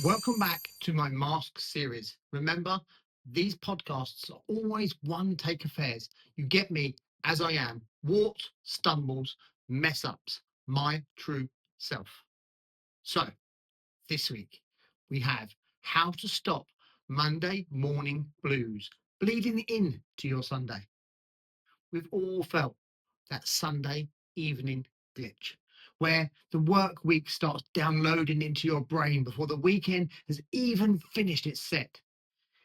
Welcome back to my Mask series. Remember, these podcasts are always one take affairs. You get me as I am, warts, stumbles, mess ups, my true self. So, this week we have how to stop Monday morning blues bleeding in to your Sunday. We've all felt that Sunday evening glitch where the work week starts downloading into your brain before the weekend has even finished its set.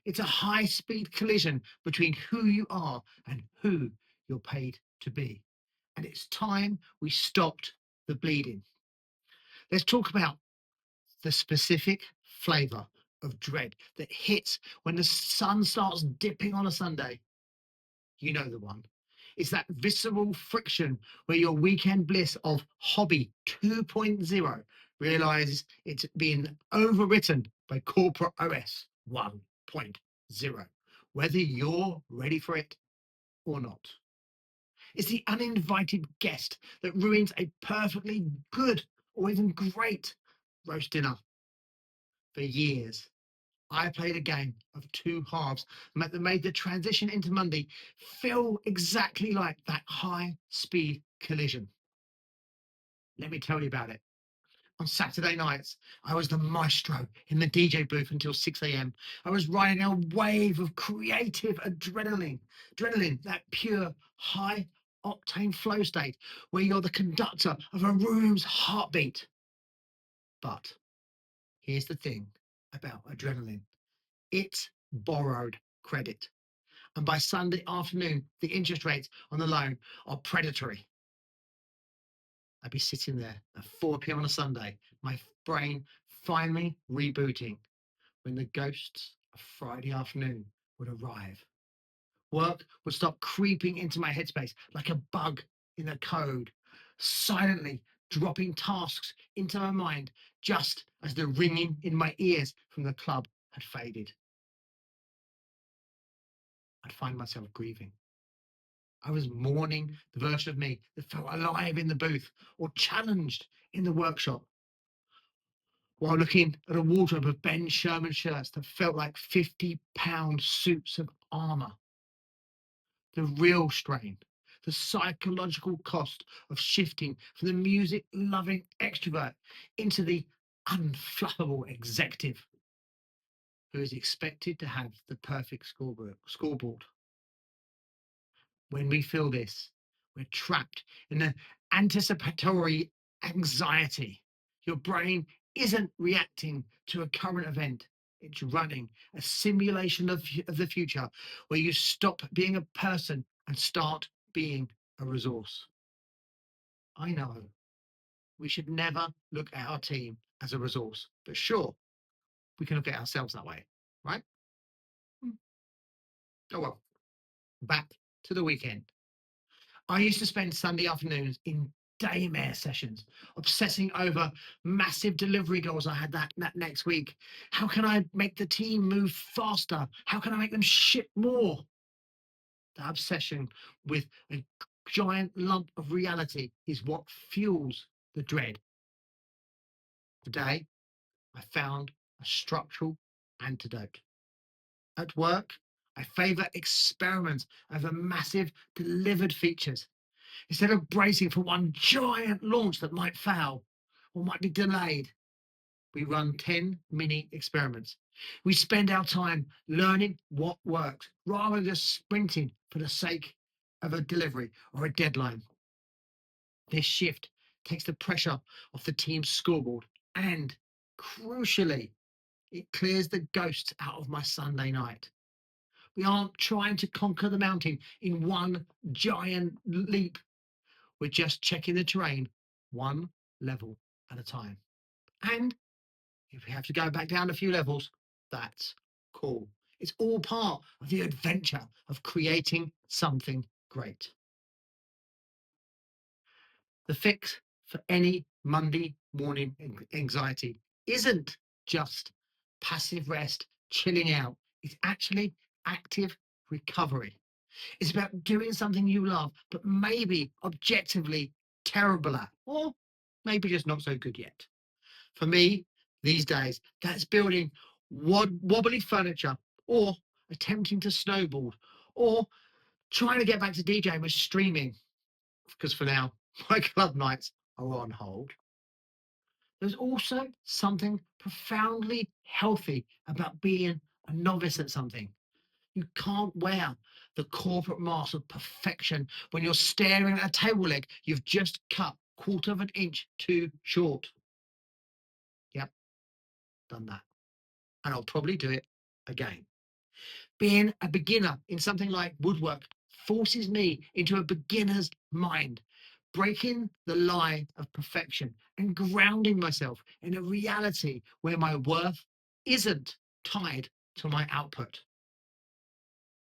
It's a high speed collision between who you are and who you're paid to be. And it's time we stopped the bleeding. Let's talk about the specific flavor of dread that hits when the sun starts dipping on a Sunday. You know the one. It's that visceral friction where your weekend bliss of hobby 2.0 realizes it's been overwritten by corporate OS 1.0, whether you're ready for it or not. It's the uninvited guest that ruins a perfectly good or even great roast dinner. For years, I played a game of two halves that made the transition into Monday feel exactly like that high speed collision. Let me tell you about it. On Saturday nights, I was the maestro in the DJ booth until 6 a.m. I was riding a wave of creative adrenaline, that pure high octane flow state where you're the conductor of a room's heartbeat. But here's the thing about adrenaline, it's borrowed credit. And by Sunday afternoon, the interest rates on the loan are predatory. I'd be sitting there at 4 p.m. on a Sunday, my brain finally rebooting when the ghosts of Friday afternoon would arrive. Work would start creeping into my headspace like a bug in a code, silently dropping tasks into my mind just as the ringing in my ears from the club had faded. I'd find myself grieving. I was mourning the version of me that felt alive in the booth or challenged in the workshop while looking at a wardrobe of Ben Sherman shirts that felt like 50-pound suits of armor. The real strain, the psychological cost of shifting from the music loving extrovert into the unflappable executive who is expected to have the perfect scoreboard. When we feel this, we're trapped in an anticipatory anxiety. Your brain isn't reacting to a current event, it's running a simulation of the future where you stop being a person and start being a resource. I know we should never look at our team as a resource, but sure, we can look at ourselves that way, right? Hmm. Oh well, back to the weekend. I used to spend Sunday afternoons in daymare sessions, obsessing over massive delivery goals I had that next week. How can I make the team move faster? How can I make them ship more? The obsession with a giant lump of reality is what fuels the dread. Today, I found a structural antidote. At work, I favor experiments over massive delivered features. Instead of bracing for one giant launch that might fail or might be delayed, we run 10 mini experiments. We spend our time learning what works rather than just sprinting for the sake of a delivery or a deadline. This shift takes the pressure off the team's scoreboard and, crucially, it clears the ghosts out of my Sunday night. We aren't trying to conquer the mountain in one giant leap. We're just checking the terrain one level at a time. And if we have to go back down a few levels, that's cool. It's all part of the adventure of creating something great. The fix for any Monday morning anxiety isn't just passive rest, chilling out. It's actually active recovery. It's about doing something you love, but maybe objectively terrible at, or maybe just not so good yet. For me, These days, that's building wobbly furniture, or attempting to snowboard, or trying to get back to DJing with streaming, because for now, my club nights are on hold. There's also something profoundly healthy about being a novice at something. You can't wear the corporate mask of perfection when you're staring at a table leg you've just cut quarter of an inch too short. Yep, done that. And I'll probably do it again. Being a beginner in something like woodwork forces me into a beginner's mind, breaking the lie of perfection and grounding myself in a reality where my worth isn't tied to my output.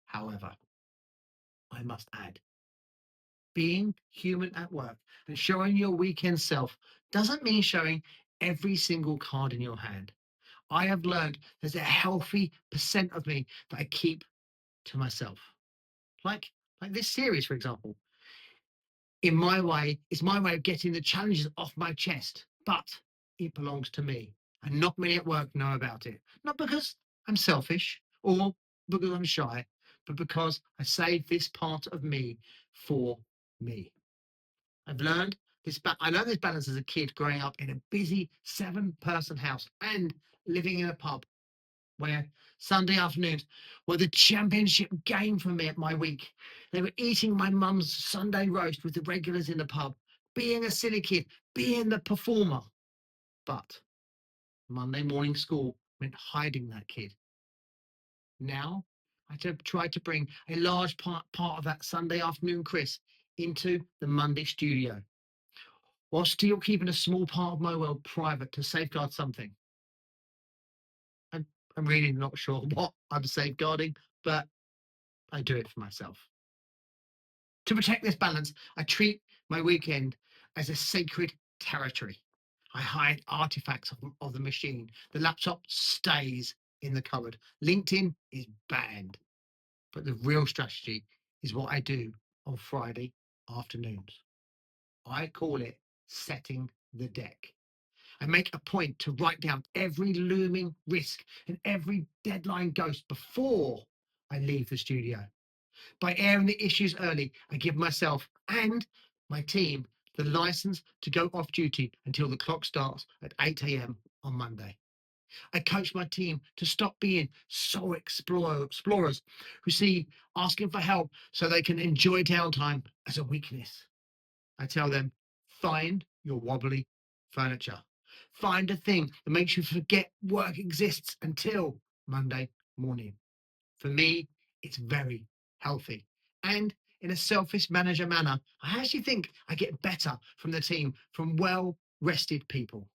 However, I must add, being human at work and showing your weekend self doesn't mean showing every single card in your hand. I have learned there's a healthy percent of me that I keep to myself. Like like this series, for example. In my way, it's my way of getting the challenges off my chest, but it belongs to me. And not many at work know about it. Not because I'm selfish or because I'm shy, but because I save this part of me for me. I've learned I learned this balance as a kid growing up in a busy 7-person house and living in a pub where Sunday afternoons were the championship game for me at my week. They were eating my mum's Sunday roast with the regulars in the pub, being a silly kid, being the performer. But Monday morning school meant hiding that kid. Now I try to bring a large part of that Sunday afternoon Chris into the Monday studio, while still keeping a small part of my world private to safeguard something. I'm, I'm really not sure what I'm safeguarding, but I do it for myself. To protect this balance, I treat my weekend as a sacred territory. I hide artifacts of the machine. The laptop stays in the cupboard. LinkedIn is banned. But the real strategy is what I do on Friday afternoons. I call it setting the deck. I make a point to write down every looming risk and every deadline ghost before I leave the studio. By airing the issues early, I give myself and my team the license to go off duty until the clock starts at 8 a.m. on Monday. I coach my team to stop being so explorers who see asking for help so they can enjoy downtime as a weakness. I tell them, find your wobbly furniture. Find a thing that makes you forget work exists until Monday morning. For me, it's very healthy. And in a selfish manager manner, I actually think I get better from the team from well rested people.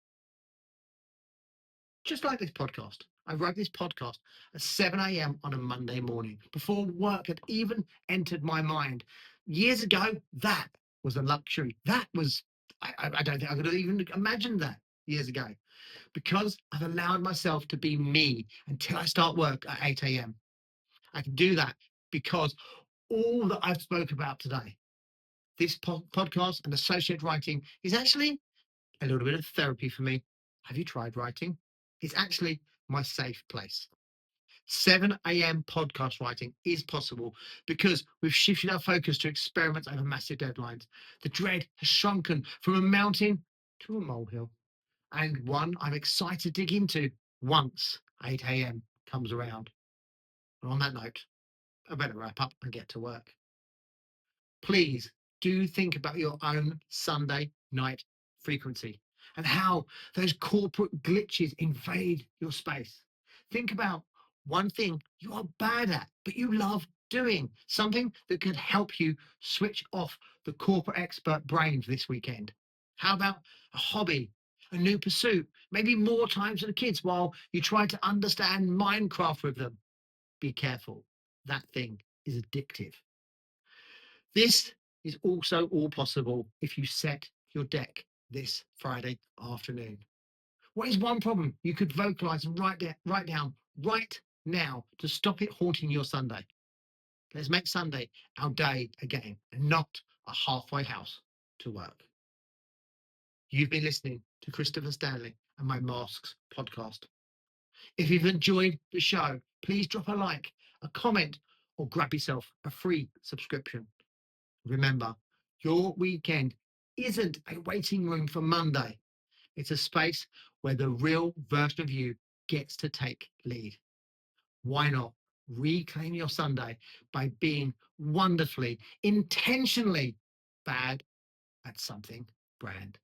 Just like this podcast. I wrote this podcast at 7 a.m. on a Monday morning before work had even entered my mind. Years ago, that was a luxury. I don't think I could have even imagined that years ago, because I've allowed myself to be me until I start work at 8 a.m. I can do that because all that I've spoke about today, this podcast and associate writing, is actually a little bit of therapy for me. Have you tried writing? It's actually my safe place. 7 a.m. podcast writing is possible because we've shifted our focus to experiments over massive deadlines. The dread has shrunken from a mountain to a molehill, and one I'm excited to dig into once 8 a.m. comes around. And on that note, I better wrap up and get to work. Please do think about your own Sunday night frequency and how those corporate glitches invade your space. Think about one thing you are bad at, but you love doing, something that could help you switch off the corporate expert brain for this weekend. How about a hobby, a new pursuit, maybe more times with the kids while you try to understand Minecraft with them? Be careful, that thing is addictive. This is also all possible if you set your deck this Friday afternoon. What is one problem you could vocalize and write down right now to stop it haunting your Sunday? Let's make Sunday our day again and not a halfway house to work. You've been listening to Christopher Stanley, and My Masks podcast. If you've enjoyed the show, please drop a like, a comment, or grab yourself a free subscription. Remember, your weekend isn't a waiting room for Monday. It's a space where the real version of you gets to take lead. Why not reclaim your Sunday by being wonderfully, intentionally bad at something brand